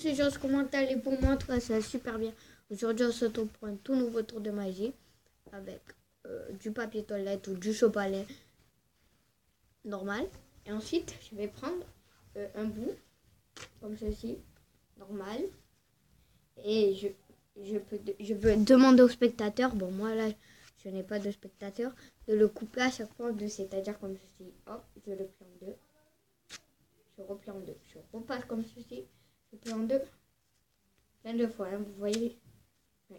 c'est juste comment allez pour moi. En tout cas, ça va super bien. Aujourd'hui, on se retrouve pour un tout nouveau tour de magie avec du papier toilette ou du sopalin normal. Et ensuite, je vais prendre un bout comme ceci, normal. Et je veux demander aux spectateurs, bon moi là, je n'ai pas de spectateurs, de le couper à chaque fois en deux, c'est-à-dire comme ceci. Hop, je le plie en deux. Je replie en deux. Je repasse comme ceci. Je plie en deux. Plein de fois, hein, vous voyez.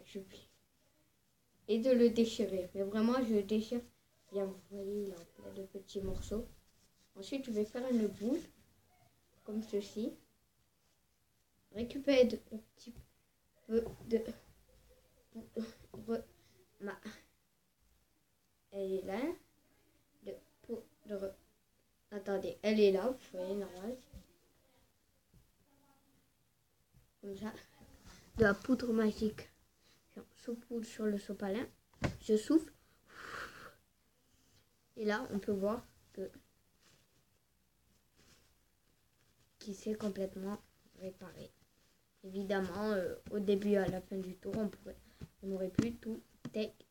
Je plie. Et de le déchirer. Mais vraiment, je déchire bien. Vous voyez, il a plein de petits morceaux. Ensuite, je vais faire une boule. Comme ceci. Récupérer un petit peu de poudre. Elle est là. De poudre. Attendez, elle est là. Vous voyez, normal. Comme ça. De la poudre magique. Je saupoudre sur le sopalin. Je souffle. Et là, on peut voir qu'il s'est complètement réparé. Évidemment, au début et à la fin du tour, on aurait pu tout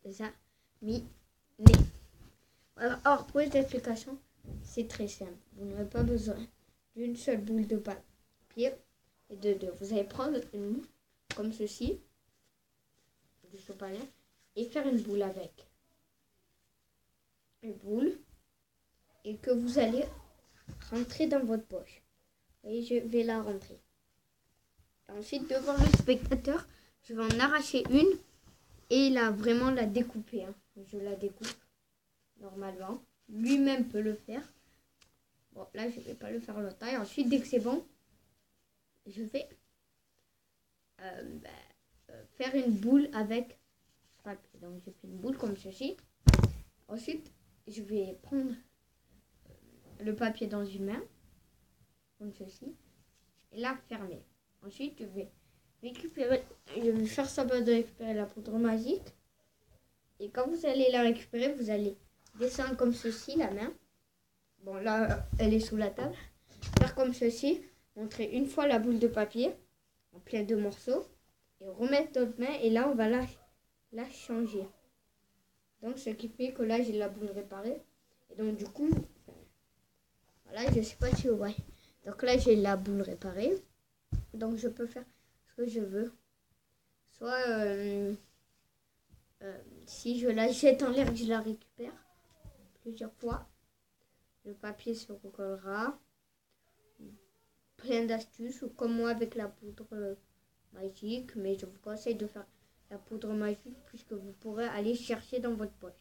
examiner. Alors, pour cette explication, c'est très simple. Vous n'aurez pas besoin d'une seule boule de papier et de deux. Vous allez prendre une comme ceci, du sopalin, et faire une boule avec. Une boule, et que vous allez rentrer dans votre poche. Vous voyez, je vais la rentrer. Et ensuite, devant le spectateur, je vais en arracher une et là, vraiment la découper. Hein. Je la découpe normalement. Lui-même peut le faire. Bon, là, je ne vais pas le faire longtemps. Et ensuite, dès que c'est bon, je vais faire une boule avec papier. Donc, je fais une boule comme ceci. Ensuite, je vais prendre le papier dans une main, comme ceci, et la fermer. Ensuite, je vais faire semblant de récupérer la poudre magique. Et quand vous allez la récupérer, vous allez descendre comme ceci la main. Bon, là, elle est sous la table. Faire comme ceci, montrer une fois la boule de papier en plein de morceaux et remettre notre main. Et là, on va la changer. Donc, ce qui fait que là, j'ai la boule réparée. Et donc, du coup, voilà, je sais pas si vous voyez. Donc là, j'ai la boule réparée. Donc, je peux faire ce que je veux. Soit, si je la jette en l'air, je la récupère plusieurs fois. Le papier se recollera. Plein d'astuces, ou comme moi avec la poudre magique. Mais je vous conseille de faire la poudre magique puisque vous pourrez aller chercher dans votre poche.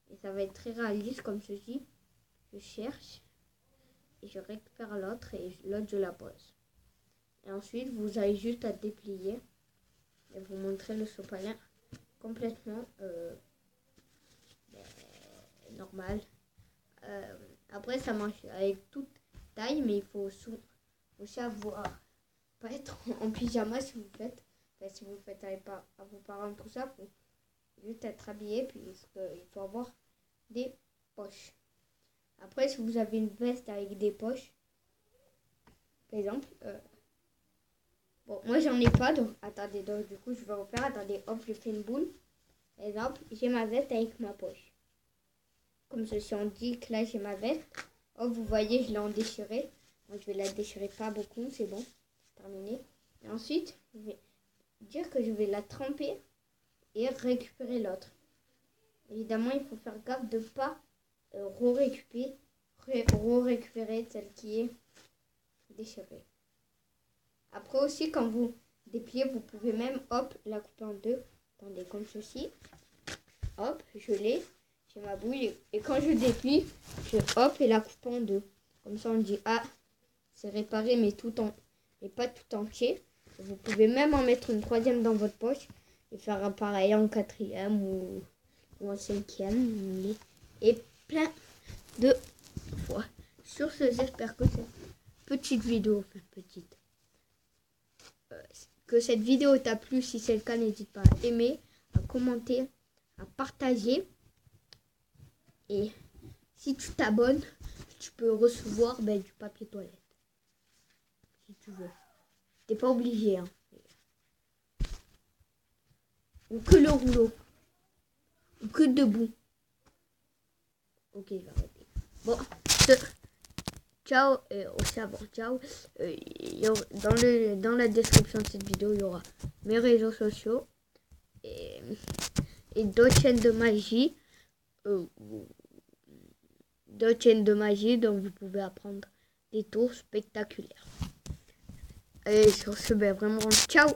Et ça va être très réaliste comme ceci. Je cherche et je récupère l'autre et l'autre je la pose. Et ensuite, vous avez juste à déplier et vous montrer le sopalin complètement normal. Après, ça marche avec toute taille, mais il faut aussi avoir pas être en pyjama si vous faites. Enfin, si vous faites avec à vos parents, tout ça, il faut juste être habillé, puis il faut avoir des poches. Après, si vous avez une veste avec des poches, par exemple, bon, moi j'en ai pas, donc attendez, donc du coup je vais refaire, attendez, hop, je fais une boule. Par exemple, j'ai ma veste avec ma poche. Comme ceci, on dit que là j'ai ma veste. Hop, vous voyez, je l'ai en déchiré. Moi je vais la déchirer pas beaucoup, c'est bon, terminé. Et ensuite, je vais dire que je vais la tremper et récupérer l'autre. Évidemment, il faut faire gaffe de ne pas récupérer celle qui est déchirée. Après aussi, quand vous dépliez, vous pouvez même, hop, la couper en deux. Attendez, comme ceci. Hop, je l'ai. J'ai ma boule. Et quand je déplie, je hop et la coupe en deux. Comme ça, on dit, ah, c'est réparé, mais pas tout entier. Vous pouvez même en mettre une troisième dans votre poche et faire un pareil en quatrième ou en cinquième. Et plein de fois. Sur ce, j'espère que cette petite vidéo, que cette vidéo t'a plu. Si c'est le cas, n'hésite pas à aimer, à commenter, à partager. Et si tu t'abonnes, tu peux recevoir du papier toilette. Si tu veux. T'es pas obligé. Hein. Ou que le rouleau. Ou que debout. Ok, il va arrêter. Bon, ciao, aussi avant, ciao. Dans la description de cette vidéo, il y aura mes réseaux sociaux et d'autres chaînes de magie. D'autres chaînes de magie dont vous pouvez apprendre des tours spectaculaires. Et sur ce, ben vraiment, ciao!